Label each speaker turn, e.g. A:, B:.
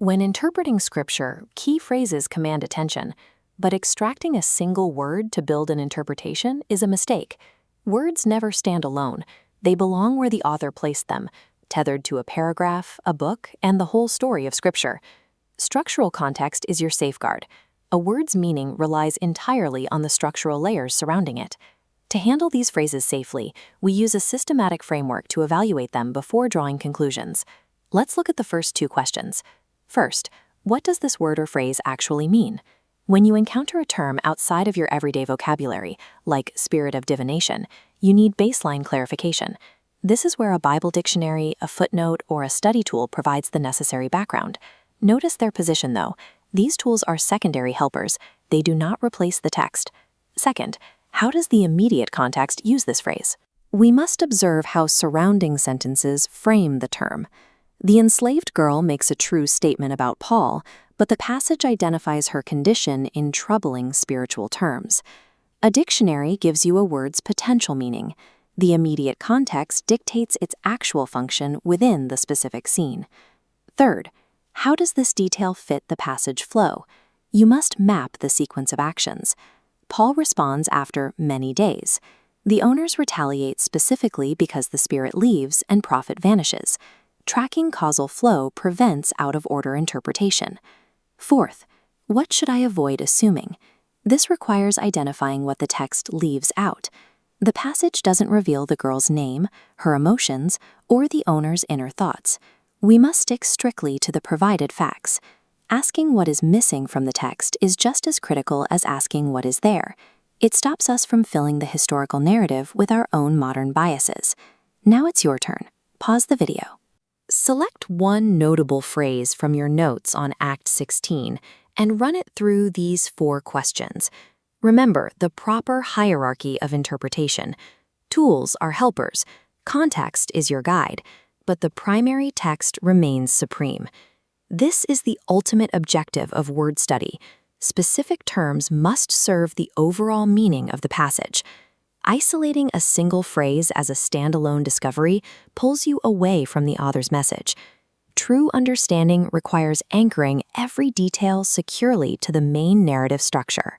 A: When interpreting scripture, key phrases command attention, but extracting a single word to build an interpretation is a mistake. Words never stand alone. They belong where the author placed them, tethered to a paragraph, a book, and the whole story of scripture. Structural context is your safeguard. A word's meaning relies entirely on the structural layers surrounding it. To handle these phrases safely, we use a systematic framework to evaluate them before drawing conclusions. Let's look at the first two questions. First, what does this word or phrase actually mean? When you encounter a term outside of your everyday vocabulary, like spirit of divination, you need baseline clarification. This is where a Bible dictionary, a footnote, or a study tool provides the necessary background. Notice their position, though. These tools are secondary helpers. They do not replace the text. Second, how does the immediate context use this phrase? We must observe how surrounding sentences frame the term. The enslaved girl makes a true statement about Paul, but the passage identifies her condition in troubling spiritual terms. A dictionary gives you a word's potential meaning. The immediate context dictates its actual function within the specific scene. Third, how does this detail fit the passage flow? You must map the sequence of actions. Paul responds after many days. The owners retaliate specifically because the spirit leaves and profit vanishes. Tracking causal flow prevents out-of-order interpretation. Fourth, what should I avoid assuming? This requires identifying what the text leaves out. The passage doesn't reveal the girl's name, her emotions, or the owner's inner thoughts. We must stick strictly to the provided facts. Asking what is missing from the text is just as critical as asking what is there. It stops us from filling the historical narrative with our own modern biases. Now it's your turn. Pause the video. Select one notable phrase from your notes on Act 16 and run it through these 4 questions. Remember the proper hierarchy of interpretation. Tools are helpers. Context is your guide, but the primary text remains supreme. This is the ultimate objective of word study. Specific terms must serve the overall meaning of the passage. Isolating a single phrase as a standalone discovery pulls you away from the author's message. True understanding requires anchoring every detail securely to the main narrative structure.